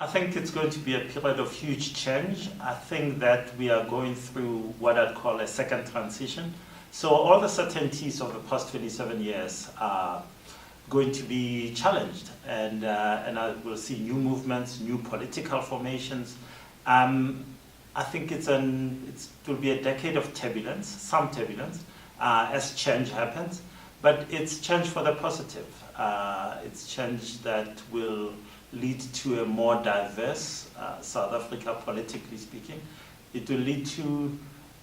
I think it's going to be a period of huge change. I think that we are going through what I'd call a second transition. So all the certainties of the past 27 years are going to be challenged, and I will see new movements, new political formations. I think it will be a decade of turbulence, some turbulence, as change happens, but it's change for the positive. It's change that will lead to a more diverse South Africa, politically speaking. It will lead to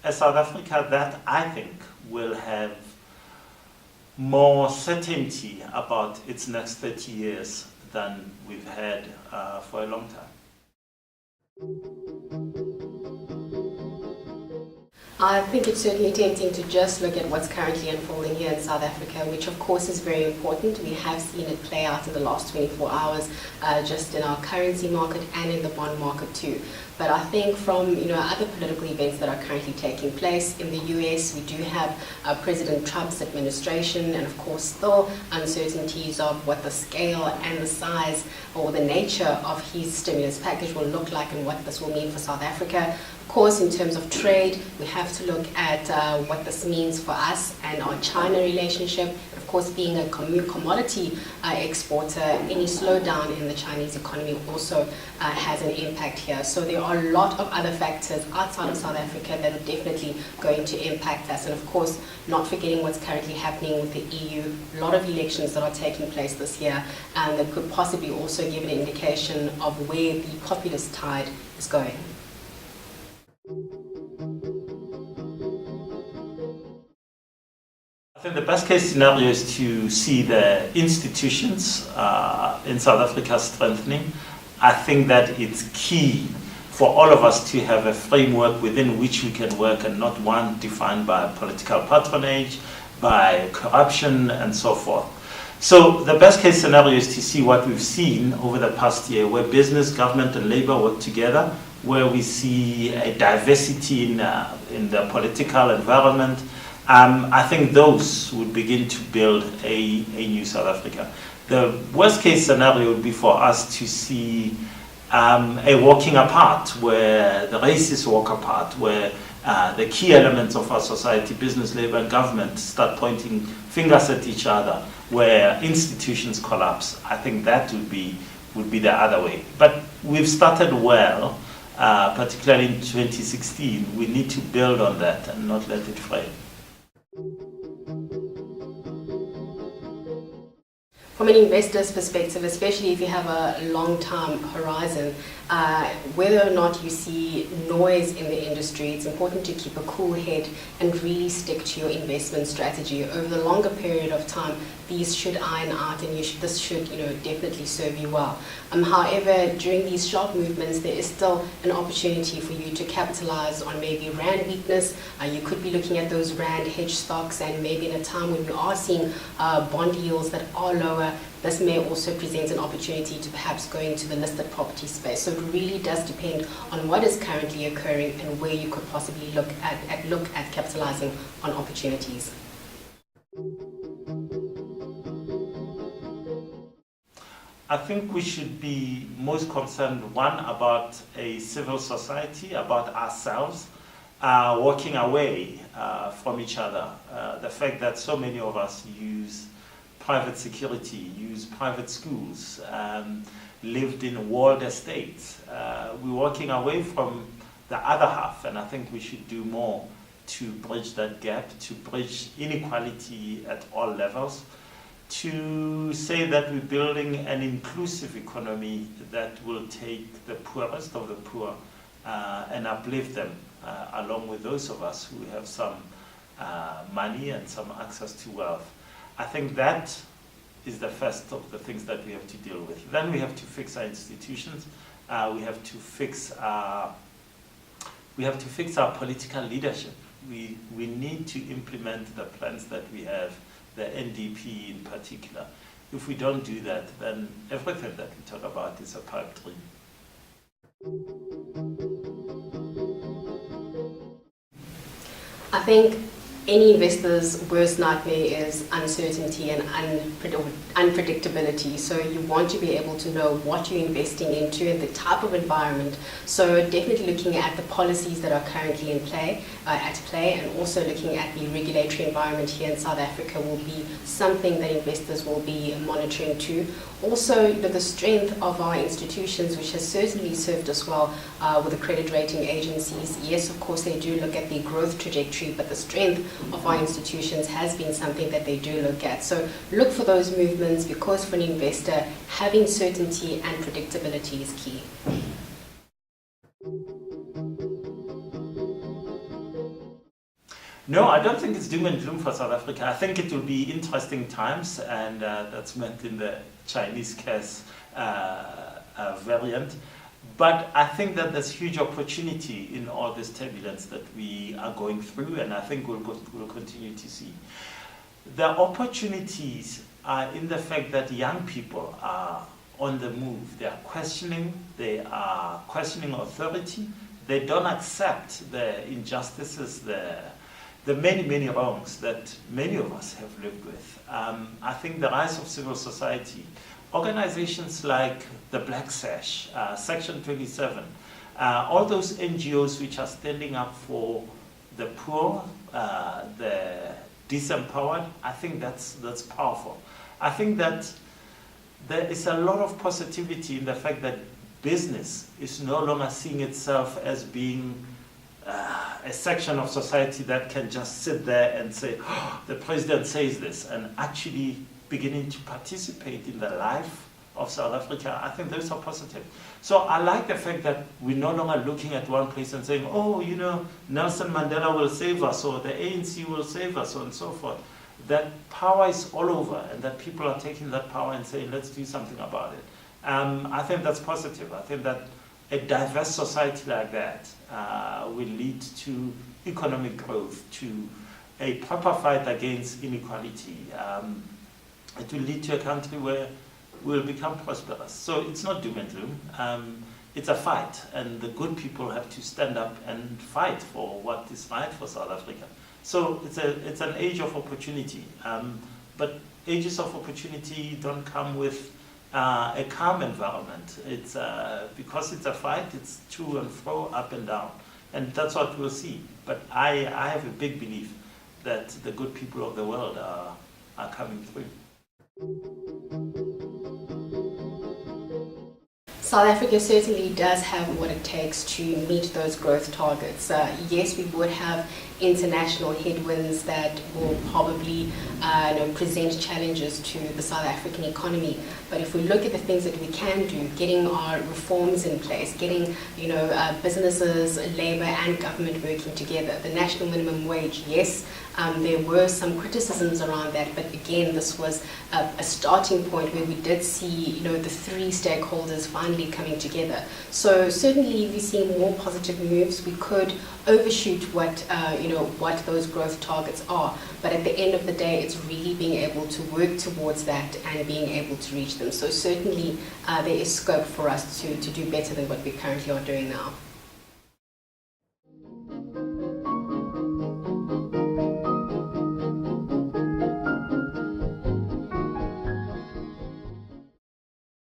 a South Africa that I think will have more certainty about its next 30 years than we've had for a long time. I think it's certainly tempting to just look at what's currently unfolding here in South Africa, which of course is very important. We have seen it play out in the last 24 hours, just in our currency market and in the bond market too. But I think from other political events that are currently taking place in the US, we do have President Trump's administration, and of course still uncertainties of what the scale and the size or the nature of his stimulus package will look like and what this will mean for South Africa. Of course, in terms of trade, we have to look at what this means for us and our China relationship. Of course, being a commodity exporter, any slowdown in the Chinese economy also has an impact here. So there are a lot of other factors outside of South Africa that are definitely going to impact us. And of course, not forgetting what's currently happening with the EU, a lot of elections that are taking place this year, and that could possibly also give an indication of where the populist tide is going. I think the best case scenario is to see the institutions in South Africa strengthening. I think that it's key for all of us to have a framework within which we can work, and not one defined by political patronage, by corruption and so forth. So the best case scenario is to see what we've seen over the past year, where business, government and labor work together, where we see a diversity in the political environment. I think those would begin to build a new South Africa. The worst case scenario would be for us to see a walking apart, where the races walk apart, where the key elements of our society, business, labor and government, start pointing fingers at each other, where institutions collapse. I think that would be the other way. But we've started well, particularly in 2016. We need to build on that and not let it fail. From an investor's perspective, especially if you have a long-term horizon, whether or not you see noise in the industry, it's important to keep a cool head and really stick to your investment strategy. Over the longer period of time, these should iron out, and this should definitely serve you well. However, during these sharp movements, there is still an opportunity for you to capitalize on maybe rand weakness. You could be looking at those rand hedge stocks, and maybe in a time when we are seeing bond yields that are lower, this may also present an opportunity to perhaps go into the listed property space. So it really does depend on what is currently occurring and where you could possibly look at capitalizing on opportunities. I think we should be most concerned, one, about a civil society, about ourselves, walking away from each other. The fact that so many of us use private security, use private schools, lived in walled estates. We're walking away from the other half, and I think we should do more to bridge that gap, to bridge inequality at all levels, to say that we're building an inclusive economy that will take the poorest of the poor and uplift them, along with those of us who have some money and some access to wealth. I think that is the first of the things that we have to deal with. Then we have to fix our institutions. We have to fix our political leadership. We need to implement the plans that we have, the NDP in particular. If we don't do that, then everything that we talk about is a pipe dream. I think any investor's worst nightmare is uncertainty and unpredictability. So you want to be able to know what you're investing into and the type of environment. So definitely looking at the policies that are currently in play, and also looking at the regulatory environment here in South Africa will be something that investors will be monitoring too. Also, the strength of our institutions, which has certainly served us well with the credit rating agencies. Yes, of course, they do look at the growth trajectory, but the strength of our institutions has been something that they do look at. So look for those movements, because for an investor, having certainty and predictability is key. No, I don't think it's doom and gloom for South Africa. I think it will be interesting times, and that's meant in the Chinese case variant. But I think that there's huge opportunity in all this turbulence that we are going through, and I think we'll continue to see. The opportunities are in the fact that young people are on the move. They are questioning authority. They don't accept the injustices, the many, many wrongs that many of us have lived with. I think the rise of civil society, organizations like the Black Sash, Section 27, all those NGOs which are standing up for the poor, the disempowered, I think that's powerful. I think that there is a lot of positivity in the fact that business is no longer seeing itself as being a section of society that can just sit there and say, oh, the president says this, and actually beginning to participate in the life of South Africa. I think those are positive. So I like the fact that we're no longer looking at one place and saying, oh, Nelson Mandela will save us, or the ANC will save us, and so forth. That power is all over, and that people are taking that power and saying, let's do something about it. I think that's positive. I think that a diverse society like that will lead to economic growth, to a proper fight against inequality. It will lead to a country where we'll become prosperous. So it's not doom and gloom. It's a fight, and the good people have to stand up and fight for what is right for South Africa. So it's an age of opportunity. But ages of opportunity don't come with a calm environment. It's because it's a fight, it's to and fro, up and down. And that's what we'll see. But I have a big belief that the good people of the world are coming through. South Africa certainly does have what it takes to meet those growth targets. Yes, we would have international headwinds that will probably present challenges to the South African economy. But if we look at the things that we can do, getting our reforms in place, getting businesses, labour and government working together, the national minimum wage, yes, there were some criticisms around that, but again, this was a starting point where we did see, the three stakeholders finally coming together. So certainly, if we see more positive moves, we could overshoot what those growth targets are. But at the end of the day, it's really being able to work towards that and being able to reach them. So certainly, there is scope for us to do better than what we currently are doing now.